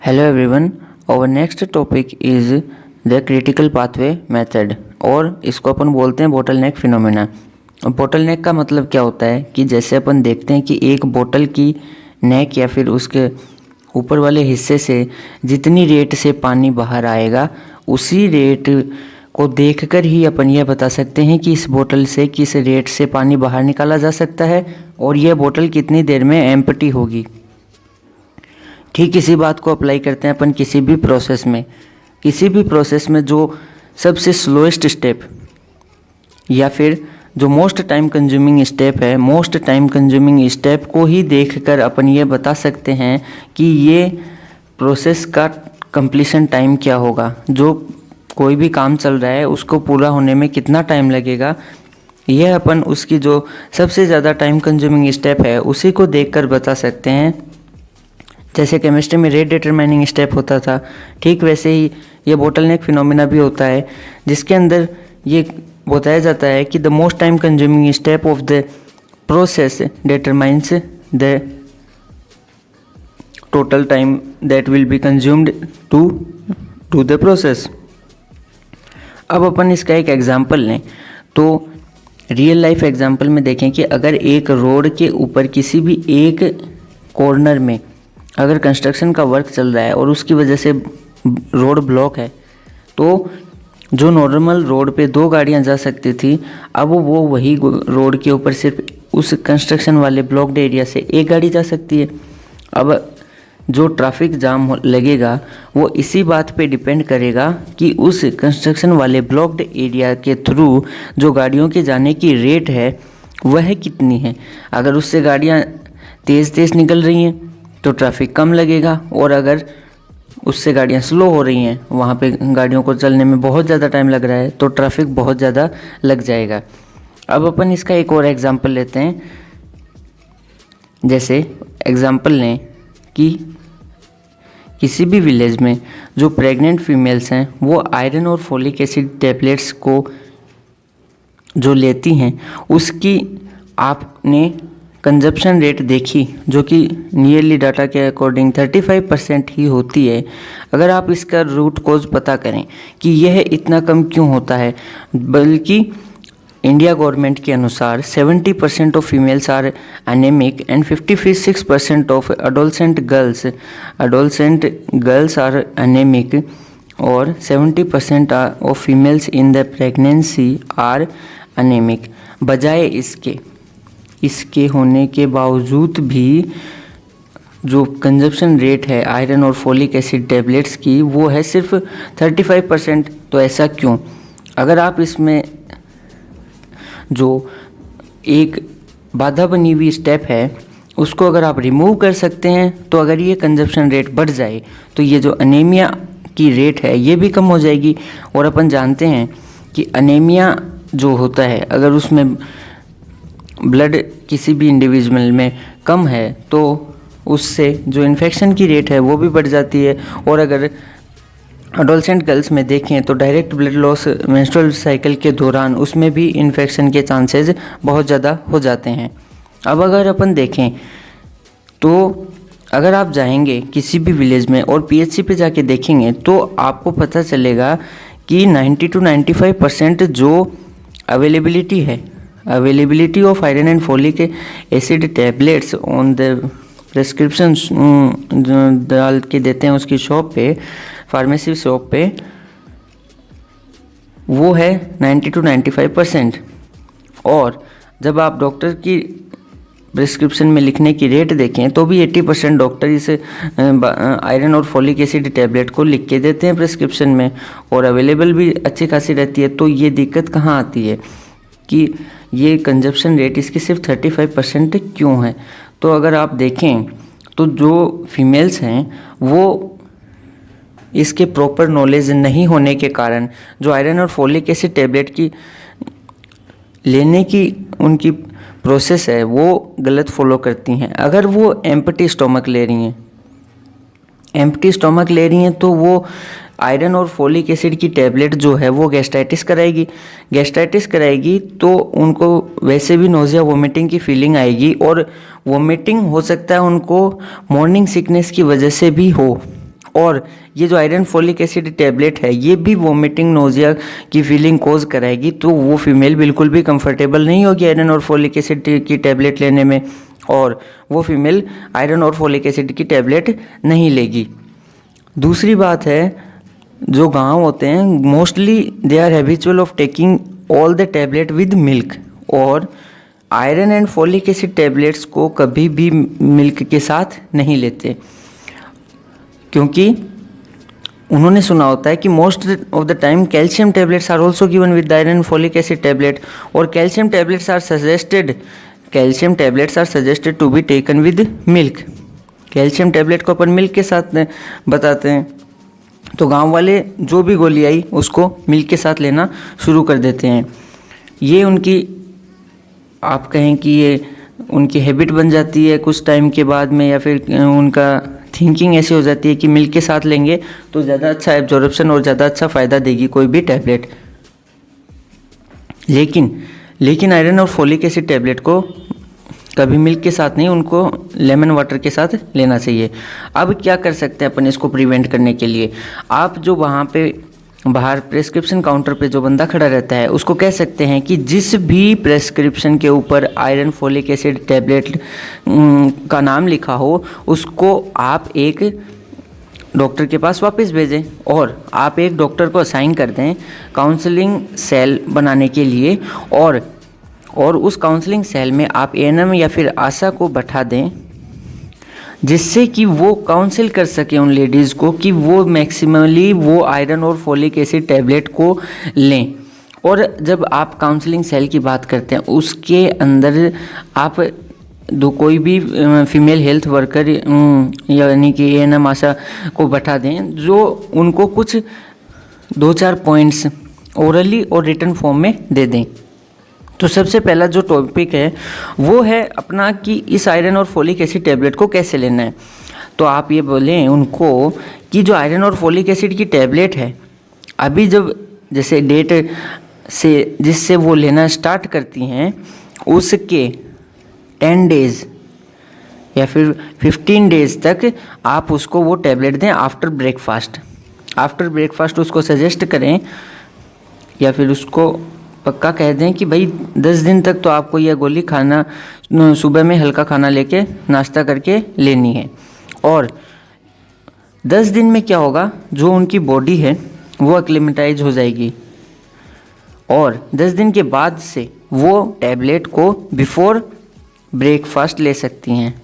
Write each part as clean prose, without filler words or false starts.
Hello everyone, our next topic is the critical pathway method और इसको अपन बोलते हैं बोटल नेक फिनोमेना। बोटल नेक का मतलब क्या होता है कि जैसे अपन देखते हैं कि एक बोतल की नेक या फिर उसके ऊपर वाले हिस्से से जितनी रेट से पानी बाहर आएगा उसी रेट को देखकर ही अपन यह बता सकते हैं कि इस बोतल से किस रेट से पानी बाहर निकाला जा सकता है और यह बोतल कितनी देर में एम्प्टी होगी। ठीक इसी बात को अप्लाई करते हैं अपन किसी भी प्रोसेस में जो सबसे स्लोएस्ट स्टेप या फिर जो मोस्ट टाइम कंज्यूमिंग स्टेप है, मोस्ट टाइम कंज्यूमिंग स्टेप को ही देखकर अपन ये बता सकते हैं कि ये प्रोसेस का कंप्लीशन टाइम क्या होगा। जो कोई भी काम चल रहा है उसको पूरा होने में कितना टाइम लगेगा, यह अपन उसकी जो सबसे ज़्यादा टाइम कंज्यूमिंग स्टेप है उसी को देखकर बता सकते हैं। जैसे केमिस्ट्री में रेट डिटरमाइनिंग स्टेप होता था, ठीक वैसे ही ये बोटलनेक फिनोमेना भी होता है, जिसके अंदर ये बताया जाता है कि the most time consuming step of the process determines the total time that will be consumed to do the process. अब अपन इसका एक एग्जांपल लें तो रियल लाइफ एग्जांपल में देखें कि अगर एक रोड के ऊपर किसी भी एक कॉर्नर में अगर कंस्ट्रक्शन का वर्क चल रहा है और उसकी वजह से रोड ब्लॉक है, तो जो नॉर्मल रोड पे 2 गाड़ियां जा सकती थी, अब वो वही रोड के ऊपर सिर्फ उस कंस्ट्रक्शन वाले ब्लॉक्ड एरिया से 1 गाड़ी जा सकती है। अब जो ट्रैफिक जाम लगेगा वो इसी बात पे डिपेंड करेगा कि उस कंस्ट्रक्शन वाले ब्लॉक्ड एरिया के थ्रू जो गाड़ियों के जाने की रेट है वह कितनी है। अगर उससे गाड़ियाँ तेज़ निकल रही हैं तो ट्रैफिक कम लगेगा, और अगर उससे गाड़ियाँ स्लो हो रही हैं, वहाँ पे गाड़ियों को चलने में बहुत ज़्यादा टाइम लग रहा है, तो ट्रैफिक बहुत ज़्यादा लग जाएगा। अब अपन इसका एक और एग्जांपल लेते हैं। जैसे एग्जांपल लें कि किसी भी विलेज में जो प्रेग्नेंट फीमेल्स हैं वो आयरन और फोलिक एसिड टैबलेट्स को जो लेती हैं उसकी आपने कंजप्शन रेट देखी, जो कि नियरली डाटा के अकॉर्डिंग 35% ही होती है। अगर आप इसका रूट कॉज पता करें कि यह इतना कम क्यों होता है, बल्कि इंडिया गवर्नमेंट के अनुसार 70% of females are anaemic and 56% of adolescent girls are anaemic और 70% of females in the pregnancy are anaemic. बजाय इसके होने के बावजूद भी जो कंजप्शन रेट है आयरन और फोलिक एसिड टैबलेट्स की वो है सिर्फ 35%। तो ऐसा क्यों? अगर आप इसमें जो एक बाधा बनी हुई स्टेप है उसको अगर आप रिमूव कर सकते हैं, तो अगर ये कंजप्शन रेट बढ़ जाए तो ये जो अनीमिया की रेट है ये भी कम हो जाएगी। और अपन जानते हैं कि अनीमिया जो होता है, अगर उसमें ब्लड किसी भी इंडिविजुअल में कम है तो उससे जो इन्फेक्शन की रेट है वो भी बढ़ जाती है। और अगर एडोलसेंट गर्ल्स में देखें तो direct blood loss menstrual cycle के दौरान उसमें भी इन्फेक्शन के चांसेस बहुत ज़्यादा हो जाते हैं। अब अगर अपन देखें तो अगर आप जाएंगे किसी भी विलेज में और पीएचसी पे जाके देखेंगे तो आपको पता चलेगा कि 90 to 95% जो availability of iron and folic acid tablets on the prescription डाल के देते हैं उसकी शॉप पे, फार्मेसी शॉप पे, वो है 90 to 95%। और जब आप डॉक्टर की प्रिस्क्रिप्शन में लिखने की रेट देखें तो भी 80% डॉक्टर इस आयरन और फोलिक एसिड टैबलेट को लिख के देते हैं प्रिस्क्रिप्शन में, और अवेलेबल भी अच्छी खासी रहती है। तो ये दिक्कत कहाँ आती है कि ये कंजप्शन रेट इसकी सिर्फ 35% क्यों है? तो अगर आप देखें तो जो फीमेल्स हैं वो इसके प्रॉपर नॉलेज नहीं होने के कारण जो आयरन और फोलिक एसिड टैबलेट की लेने की उनकी प्रोसेस है वो गलत फॉलो करती हैं। अगर वो एम्प्टी स्टोमक ले रही हैं तो वो आयरन और फोलिक एसिड की टैबलेट जो है वो गैस्ट्राइटिस कराएगी तो उनको वैसे भी नोज़िया वोमिटिंग की फीलिंग आएगी, और वोमिटिंग हो सकता है उनको मॉर्निंग सिकनेस की वजह से भी हो, और ये जो आयरन फोलिक एसिड टैबलेट है ये भी वोमिटिंग नोजिया की फीलिंग कोज कराएगी, तो वो फीमेल बिल्कुल भी कंफर्टेबल नहीं होगी आयरन और फोलिक एसिड की टैबलेट लेने में, और वो फीमेल आयरन और फोलिक एसिड की टैबलेट नहीं लेगी। दूसरी बात है, जो गांव होते हैं mostly they are habitual of taking all the tablet with milk, और iron and folic acid tablets को कभी भी मिल्क के साथ नहीं लेते, क्योंकि उन्होंने सुना होता है कि most of the time calcium tablets are also given with iron folic acid tablet, और calcium tablets are suggested to be taken with milk. Calcium tablet को अपन मिल्क के साथ बताते हैं, तो गांव वाले जो भी गोली आई उसको मिल्क के साथ लेना शुरू कर देते हैं। ये उनकी, आप कहें कि ये उनकी हैबिट बन जाती है कुछ टाइम के बाद में, या फिर उनका थिंकिंग ऐसी हो जाती है कि मिल्क के साथ लेंगे तो ज़्यादा अच्छा एब्जॉर्प्शन और ज़्यादा अच्छा फ़ायदा देगी कोई भी टैबलेट। लेकिन आयरन और फोलिक एसिड टैबलेट को कभी मिल्क के साथ नहीं, उनको लेमन वाटर के साथ लेना चाहिए। अब क्या कर सकते हैं अपन इसको प्रिवेंट करने के लिए? आप जो वहाँ पे बाहर प्रेस्क्रिप्शन काउंटर पे जो बंदा खड़ा रहता है उसको कह सकते हैं कि जिस भी प्रेस्क्रिप्शन के ऊपर आयरन फोलिक एसिड टैबलेट का नाम लिखा हो उसको आप एक डॉक्टर के पास वापस भेजें, और आप एक डॉक्टर को असाइन कर दें काउंसलिंग सेल बनाने के लिए, और उस काउंसलिंग सेल में आप एएनएम या फिर आशा को बैठा दें, जिससे कि वो काउंसिल कर सके उन लेडीज़ को कि वो मैक्सिमली वो आयरन और फोलिक एसिड टैबलेट को लें। और जब आप काउंसलिंग सेल की बात करते हैं उसके अंदर आप कोई भी फीमेल हेल्थ वर्कर यानी कि एएनएम आशा को बैठा दें, जो उनको कुछ 2-4 पॉइंट्स ओरली और रिटन फॉर्म में दे दें। तो सबसे पहला जो टॉपिक है वो है अपना कि इस आयरन और फोलिक एसिड टैबलेट को कैसे लेना है। तो आप ये बोलें उनको कि जो आयरन और फोलिक एसिड की टैबलेट है, अभी जब जैसे डेट से जिससे वो लेना स्टार्ट करती हैं उसके 10 डेज़ या फिर 15 डेज़ तक आप उसको वो टैबलेट दें आफ्टर ब्रेकफास्ट उसको सजेस्ट करें, या फिर उसको पक्का कह दें कि भाई 10 दिन तक तो आपको यह गोली खाना, सुबह में हल्का खाना लेके नाश्ता करके लेनी है। और 10 दिन में क्या होगा, जो उनकी बॉडी है वो एक्लिमेटाइज हो जाएगी, और 10 दिन के बाद से वो टैबलेट को बिफोर ब्रेकफास्ट ले सकती हैं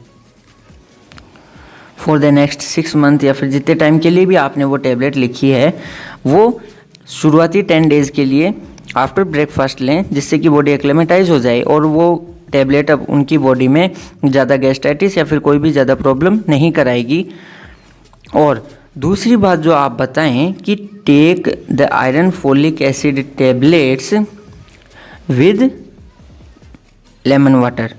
फॉर द नेक्स्ट 6 मंथ, या फिर जितने टाइम के लिए भी आपने वो टैबलेट लिखी है वो शुरुआती 10 डेज़ के लिए आफ्टर ब्रेकफास्ट लें, जिससे कि बॉडी एक्लेमेटाइज हो जाए और वो टैबलेट अब उनकी बॉडी में ज़्यादा गैस्ट्राइटिस या फिर कोई भी ज़्यादा प्रॉब्लम नहीं कराएगी। और दूसरी बात जो आप बताएं कि take the iron folic acid tablets with lemon water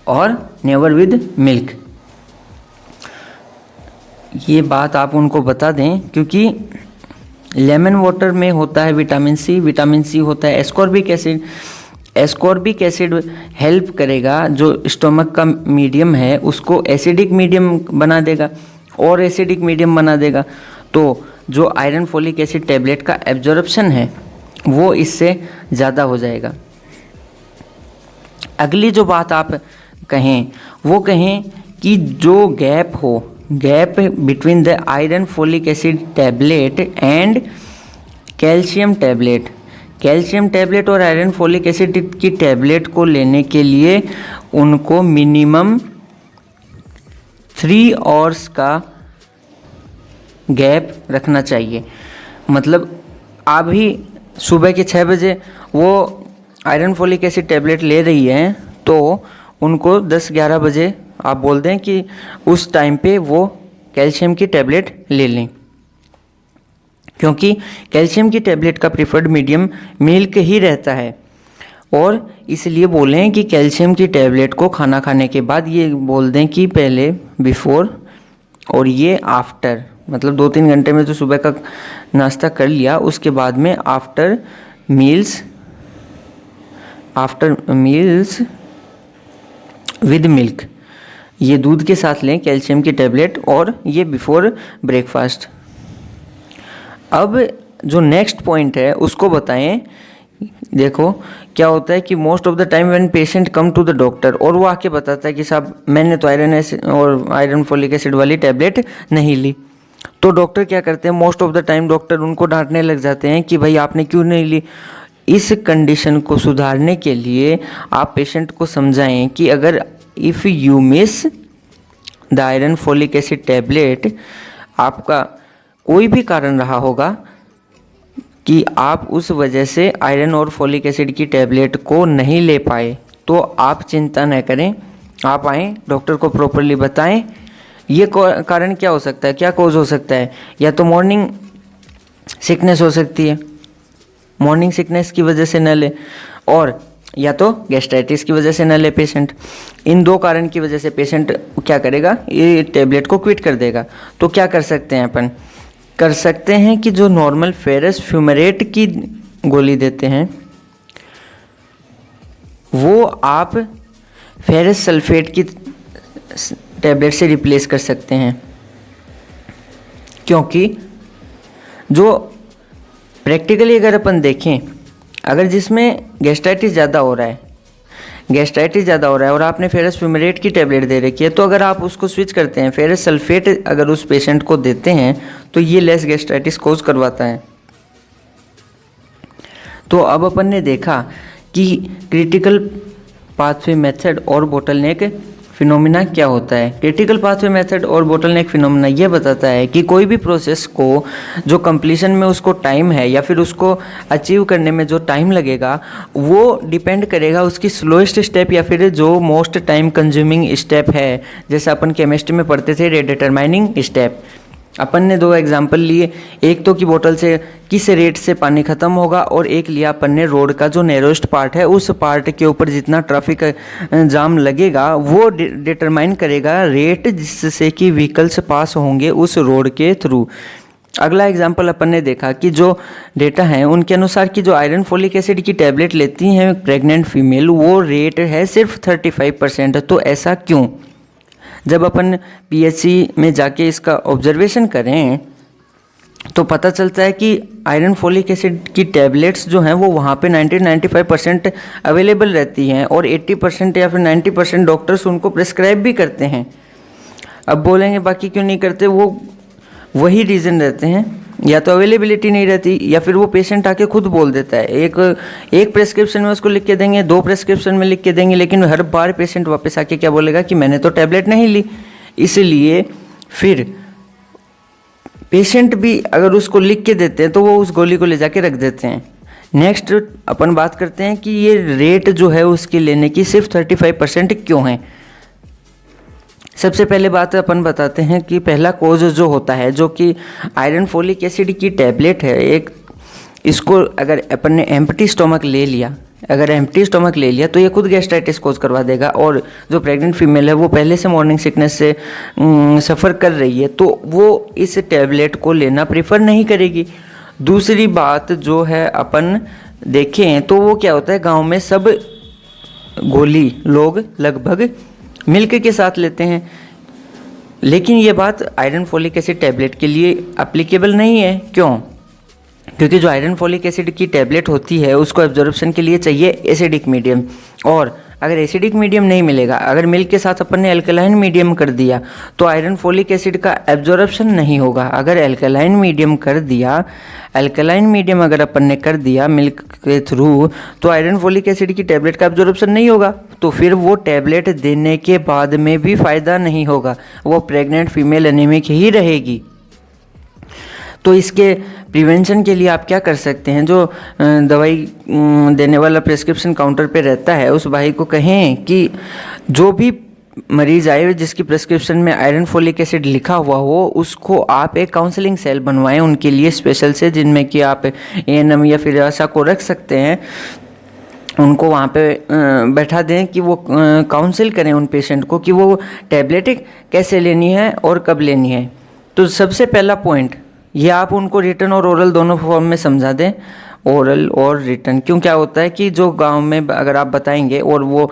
और नेवर विद मिल्क। ये बात आप उनको बता दें, क्योंकि लेमन वाटर में होता है विटामिन सी होता है एस्कॉर्बिक एसिड हेल्प करेगा, जो स्टोमक का मीडियम है उसको एसिडिक मीडियम बना देगा और एसिडिक मीडियम बना देगा, तो जो आयरन फोलिक एसिड टैबलेट का एब्जॉर्प्शन है वो इससे ज़्यादा हो जाएगा। अगली जो बात आप कहें वो कहें कि जो gap between the iron folic acid tablet and calcium tablet और आयरन फोलिक एसिड की टैबलेट को लेने के लिए उनको मिनिमम 3 आवर्स का गैप रखना चाहिए। मतलब अभी सुबह के 6 बजे वो आयरन फोलिक एसिड टैबलेट ले रही हैं, तो उनको 10-11 बजे आप बोल दें कि उस टाइम पे वो कैल्शियम की टैबलेट ले लें, क्योंकि कैल्शियम की टैबलेट का प्रीफर्ड मीडियम मिल्क ही रहता है। और इसलिए बोलें कि कैल्शियम की टैबलेट को खाना खाने के बाद ये बोल दें कि पहले बिफोर और ये आफ्टर, मतलब 2-3 घंटे में जो सुबह का नाश्ता कर लिया उसके बाद में आफ्टर मील्स विद मिल्क, ये दूध के साथ लें कैल्शियम की टैबलेट, और ये बिफोर ब्रेकफास्ट। अब जो नेक्स्ट पॉइंट है उसको बताएं। देखो क्या होता है कि most of the time when patient come to the doctor, और वो आके बताता है कि साहब मैंने तो आयरन एसिड और आयरन फॉलिक एसिड वाली टैबलेट नहीं ली, तो डॉक्टर क्या करते हैं, most of the time doctor उनको डांटने लग जाते हैं कि भाई आपने क्यों नहीं ली। इस कंडीशन को सुधारने के लिए आप पेशेंट को समझाएं कि अगर if you miss the iron folic acid tablet, आपका कोई भी कारण रहा होगा कि आप उस वजह से आयरन और फॉलिक एसिड की टैबलेट को नहीं ले पाए, तो आप चिंता न करें, आप आएँ डॉक्टर को प्रॉपरली बताएं। ये कारण क्या हो सकता है, क्या कॉज हो सकता है, या तो मॉर्निंग सिकनेस हो सकती है, मॉर्निंग सिकनेस की वजह से न ले, और या तो गैस्ट्राइटिस की वजह से न ले पेशेंट। इन दो कारण की वजह से पेशेंट क्या करेगा, ये टैबलेट को क्विट कर देगा। तो क्या कर सकते हैं अपन, कर सकते हैं कि जो नॉर्मल फेरस फ्यूमेरेट की गोली देते हैं वो आप फेरस सल्फेट की टैबलेट से रिप्लेस कर सकते हैं, क्योंकि जो प्रैक्टिकली अगर अपन देखें, अगर जिसमें गैस्ट्राइटिस ज़्यादा हो रहा है और आपने फेरस फ्यूमेरेट की टैबलेट दे रखी है, तो अगर आप उसको स्विच करते हैं, फेरस सल्फेट अगर उस पेशेंट को देते हैं, तो ये लेस गैस्ट्राइटिस कोज करवाता है। तो अब अपन ने देखा कि क्रिटिकल पाथवे मेथड और बोटलनेक फिनोमिना क्या होता है। क्रिटिकल पाथवे मेथड और बोटलनेक फिनोमिना ये बताता है कि कोई भी प्रोसेस को जो कंप्लीशन में उसको टाइम है या फिर उसको अचीव करने में जो टाइम लगेगा वो डिपेंड करेगा उसकी स्लोएस्ट स्टेप या फिर जो मोस्ट टाइम कंज्यूमिंग स्टेप है। जैसे अपन केमिस्ट्री में पढ़ते थे रेट डिटरमाइनिंग स्टेप, अपन ने दो एग्जाम्पल लिए, एक तो कि बोतल से किस रेट से पानी ख़त्म होगा, और एक लिया अपन ने रोड का जो नैरोस्ट पार्ट है उस पार्ट के ऊपर जितना ट्रैफिक जाम लगेगा वो डिटरमाइन करेगा रेट जिससे कि व्हीकल्स पास होंगे उस रोड के थ्रू। अगला एग्जाम्पल अपन ने देखा कि जो डेटा हैं उनके अनुसार कि जो आयरन फॉलिक एसिड की टैबलेट लेती हैं प्रेग्नेंट फीमेल, वो रेट है सिर्फ 35%। तो ऐसा क्यों? जब अपन पीएचसी में जाके इसका ऑब्जर्वेशन करें तो पता चलता है कि आयरन फॉलिक एसिड की टैबलेट्स जो हैं वो वहाँ पे 90-95% अवेलेबल रहती हैं, और 80% या फिर 90% डॉक्टर्स उनको प्रिस्क्राइब भी करते हैं। अब बोलेंगे बाकी क्यों नहीं करते, वो वही रीज़न रहते हैं, या तो अवेलेबिलिटी नहीं रहती या फिर वो पेशेंट आके खुद बोल देता है। एक प्रेस्क्रिप्शन में उसको लिख के देंगे, 2 प्रेस्क्रिप्शन में लिख के देंगे, लेकिन हर बार पेशेंट वापस आके क्या बोलेगा कि मैंने तो टैबलेट नहीं ली। इसलिए फिर पेशेंट भी अगर उसको लिख के देते हैं तो वो उस गोली को ले जाके रख देते हैं। नेक्स्ट अपन बात करते हैं कि ये रेट जो है उसकी लेने की सिर्फ 35% क्यों है। सबसे पहले बात अपन बताते हैं कि पहला कोज जो होता है, जो कि आयरन फॉलिक एसिड की टैबलेट है, एक इसको अगर अपन ने एम्प्टी स्टोमक ले लिया, तो ये खुद गैस्ट्राइटिस कोज करवा देगा, और जो प्रेग्नेंट फीमेल है वो पहले से मॉर्निंग सिकनेस से सफ़र कर रही है तो वो इस टैबलेट को लेना प्रेफर नहीं करेगी। दूसरी बात जो है अपन देखें तो वो क्या होता है, गाँव में सब गोली लोग लगभग मिल्क के साथ लेते हैं, लेकिन ये बात आयरन फॉलिक एसिड टैबलेट के लिए एप्लीकेबल नहीं है। क्यों? क्योंकि जो आयरन फॉलिक एसिड की टैबलेट होती है उसको एब्जॉर्प्शन के लिए चाहिए एसिडिक मीडियम, और अगर एसिडिक मीडियम नहीं मिलेगा, अगर मिल्क के साथ अपन ने एल्कलाइन मीडियम कर दिया तो आयरन फॉलिक एसिड का एब्जॉर्प्शन नहीं होगा। अगर एल्कलाइन मीडियम अगर अपन ने कर दिया मिल्क के थ्रू, तो आयरन फॉलिक एसिड की टैबलेट का एब्जॉर्प्शन नहीं होगा, तो फिर वो टैबलेट देने के बाद में भी फ़ायदा नहीं होगा, वो प्रेग्नेंट फीमेल एनीमिक ही रहेगी। तो इसके प्रिवेंशन के लिए आप क्या कर सकते हैं, जो दवाई देने वाला प्रेस्क्रिप्शन काउंटर पे रहता है उस भाई को कहें कि जो भी मरीज़ आए जिसकी प्रेस्क्रिप्शन में आयरन फॉलिक एसिड लिखा हुआ हो उसको आप एक काउंसलिंग सेल बनवाएं उनके लिए स्पेशल से, जिनमें कि आप एएनएम या फिर आशा को रख सकते हैं। उनको वहाँ पे बैठा दें कि वो काउंसिल करें उन पेशेंट को कि वो टैबलेट कैसे लेनी है और कब लेनी है। तो सबसे पहला पॉइंट ये आप उनको रिटन और ओरल दोनों फॉर्म में समझा दें, ओरल और रिटर्न। क्यों क्या होता है कि जो गांव में अगर आप बताएंगे और वो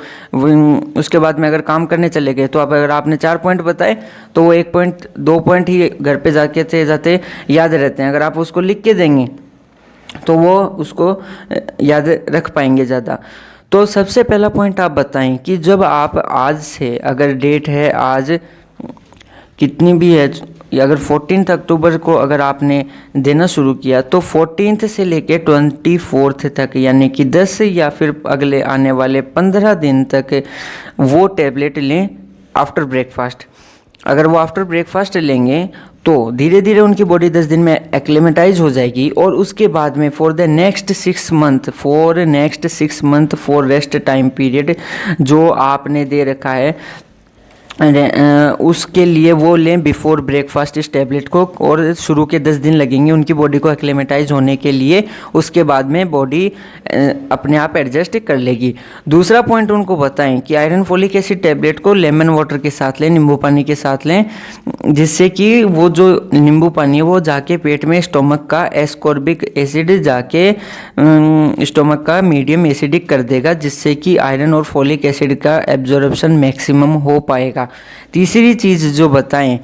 उसके बाद में अगर काम करने चले गए तो आप अगर आपने 4 पॉइंट बताए तो वो 1 पॉइंट 2 पॉइंट ही घर पे जाके जाते याद रहते हैं। अगर आप उसको लिख के देंगे तो वो उसको याद रख पाएंगे ज़्यादा। तो सबसे पहला पॉइंट आप बताएं कि जब आप आज से, अगर डेट है आज कितनी भी है, अगर 14 अक्टूबर को अगर आपने देना शुरू किया तो 14 से लेके 24 तक यानी कि 10 या फिर अगले आने वाले 15 दिन तक वो टैबलेट लें आफ्टर ब्रेकफास्ट। अगर वो आफ्टर ब्रेकफास्ट लेंगे तो धीरे धीरे उनकी बॉडी 10 दिन में एक्लेमेटाइज हो जाएगी और उसके बाद में for next 6 month for rest time period जो आपने दे रखा है उसके लिए वो लें बिफोर ब्रेकफास्ट इस टैबलेट को, और शुरू के 10 दिन लगेंगे उनकी बॉडी को एक्लेमेटाइज होने के लिए। उसके बाद में बॉडी अपने आप एडजस्ट कर लेगी। दूसरा पॉइंट उनको बताएं कि आयरन फोलिक एसिड टैबलेट को लेमन वाटर के साथ लें, नींबू पानी के साथ लें, जिससे कि वो जो नींबू पानी है वो जाके पेट में स्टोमक का एस्कॉर्बिक एसिड जाके स्टोमक का मीडियम एसिडिक कर देगा, जिससे कि आयरन और फोलिक एसिड का एब्जॉर्प्शन मैक्सिमम हो पाएगा। तीसरी चीज़ जो बताएं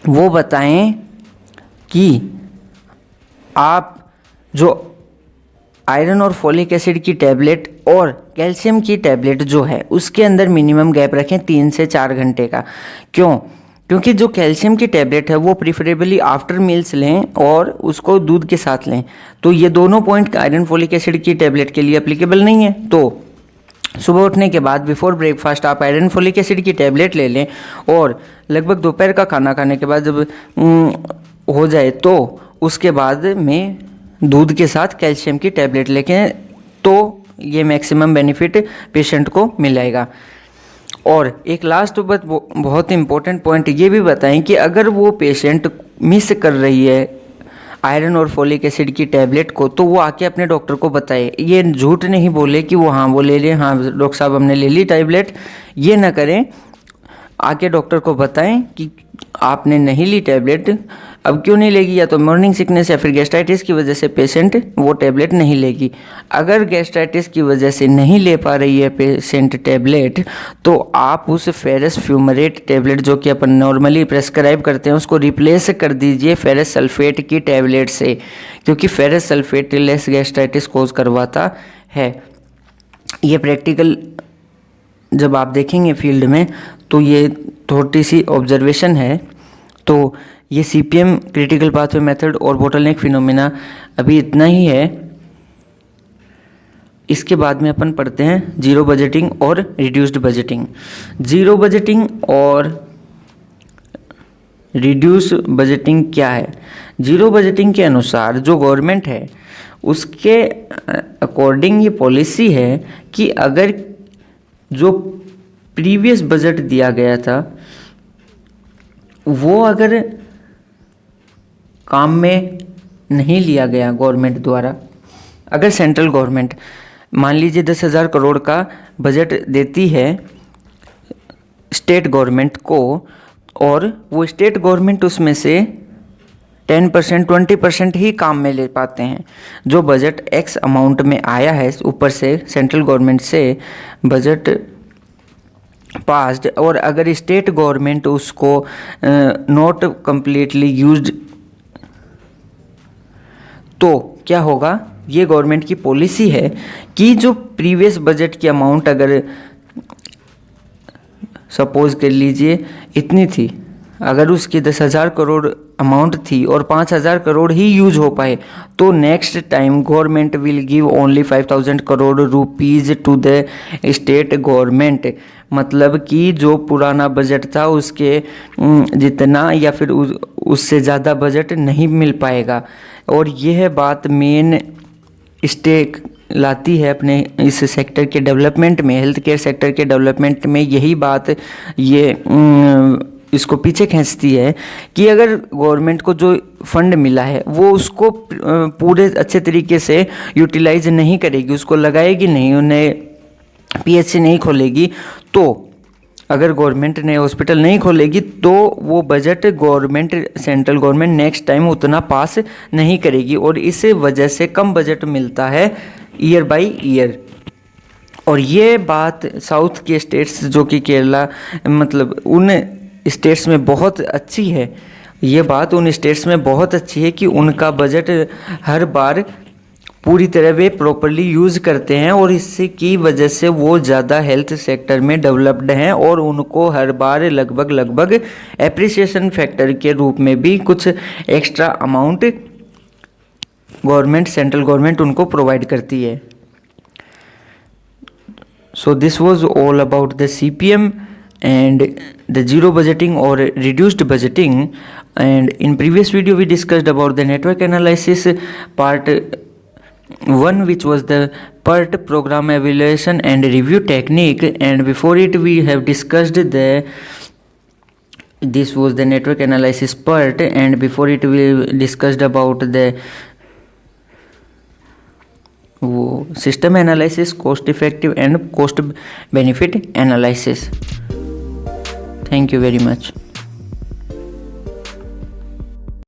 वो बताएं कि आप जो आयरन और फोलिक एसिड की टैबलेट और कैल्शियम की टैबलेट जो है उसके अंदर मिनिमम गैप रखें 3 से 4 घंटे का। क्यों? क्योंकि जो कैल्शियम की टैबलेट है वो प्रीफरेबली आफ्टर मील्स लें और उसको दूध के साथ लें। तो ये दोनों पॉइंट आयरन फोलिक एसिड की टैबलेट के लिए एप्लीकेबल नहीं है। तो सुबह उठने के बाद बिफोर ब्रेकफास्ट आप आयरन फोलिक एसिड की टैबलेट ले लें और लगभग दोपहर का खाना खाने के बाद जब हो जाए तो उसके बाद में दूध के साथ कैल्शियम की टैबलेट लेके, तो ये मैक्सिमम बेनिफिट पेशेंट को मिलेगा। और एक लास्ट बात बहुत इंपॉर्टेंट पॉइंट ये भी बताएं कि अगर वो पेशेंट मिस कर रही है आयरन और फोलिक एसिड की टैबलेट को तो वो आके अपने डॉक्टर को बताए। ये झूठ नहीं बोले कि वो ले लें, हाँ डॉक्टर साहब हमने ले ली टैबलेट, ये ना करें। आके डॉक्टर को बताएं कि आपने नहीं ली टैबलेट, अब क्यों नहीं लेगी, या तो मॉर्निंग सिकनेस या फिर गैस्ट्राइटिस की वजह से पेशेंट वो टैबलेट नहीं लेगी। अगर गैस्ट्राइटिस की वजह से नहीं ले पा रही है पेशेंट टैबलेट तो आप उस फेरस फ्यूमरेट टैबलेट जो कि अपन नॉर्मली प्रेस्क्राइब करते हैं उसको रिप्लेस कर दीजिए फेरस सल्फेट की टैबलेट से, क्योंकि फेरस सल्फेट लेस गैस्ट्राइटिस कोज करवाता है। ये प्रैक्टिकल जब आप देखेंगे फील्ड में तो ये थोड़ी सी ऑब्जर्वेशन है। तो ये सीपीएम क्रिटिकल पाथवे मेथड और बोटलनेक फिनोमेना अभी इतना ही है। इसके बाद में अपन पढ़ते हैं जीरो बजटिंग और रिड्यूस्ड बजटिंग। जीरो बजटिंग और रिड्यूस बजटिंग क्या है? जीरो बजटिंग के अनुसार जो गवर्नमेंट है उसके अकॉर्डिंग ये पॉलिसी है कि अगर जो प्रीवियस बजट दिया गया था वो अगर काम में नहीं लिया गया गवर्नमेंट द्वारा, अगर सेंट्रल गवर्नमेंट मान लीजिए 10,000 करोड़ का बजट देती है स्टेट गवर्नमेंट को और वो स्टेट गवर्नमेंट उसमें से 10% 20% ही काम में ले पाते हैं, जो बजट एक्स अमाउंट में आया है ऊपर से सेंट्रल गवर्नमेंट से बजट पास्ड, और अगर स्टेट गवर्नमेंट उसको नॉट कंप्लीटली यूज्ड तो क्या होगा? ये गवर्नमेंट की पॉलिसी है कि जो प्रीवियस बजट की अमाउंट अगर सपोज कर लीजिए इतनी थी, अगर उसकी 10,000 करोड़ अमाउंट थी और 5,000 करोड़ ही यूज हो पाए तो next time government will give only 5,000 crore rupees to the state government. मतलब कि जो पुराना बजट था उसके जितना या फिर उससे ज़्यादा बजट नहीं मिल पाएगा। और यह बात मेन स्टेक लाती है अपने इस सेक्टर के डेवलपमेंट में, हेल्थ केयर सेक्टर के डेवलपमेंट में। यही बात ये इसको पीछे खींचती है कि अगर गवर्नमेंट को जो फंड मिला है वो उसको पूरे अच्छे तरीके से यूटिलाइज नहीं करेगी, उसको लगाएगी नहीं, उन्हें पीएचसी नहीं खोलेगी, तो अगर गवर्नमेंट ने हॉस्पिटल नहीं खोलेगी तो वो budget government, central government next time उतना पास नहीं करेगी, और इस वजह से कम बजट मिलता है ईयर बाय ईयर। और ये बात साउथ के स्टेट्स जो कि केरला, मतलब उन स्टेट्स में बहुत अच्छी है। ये बात उन स्टेट्स में बहुत अच्छी है कि उनका बजट हर बार पूरी तरह वे प्रॉपरली यूज़ करते हैं, और इससे की वजह से वो ज़्यादा हेल्थ सेक्टर में डेवलप्ड हैं, और उनको हर बार लगभग एप्रिसिएशन फैक्टर के रूप में भी कुछ extra amount government, central government उनको प्रोवाइड करती है। So this was all about the CPM and the zero budgeting or reduced budgeting, and in previous video we discussed about the network analysis part 1, which was the PERT program evaluation and review technique, and before it we have discussed this was the network analysis PERT, and before it we discussed about the वो system analysis, cost effective and cost benefit analysis. Thank you very much.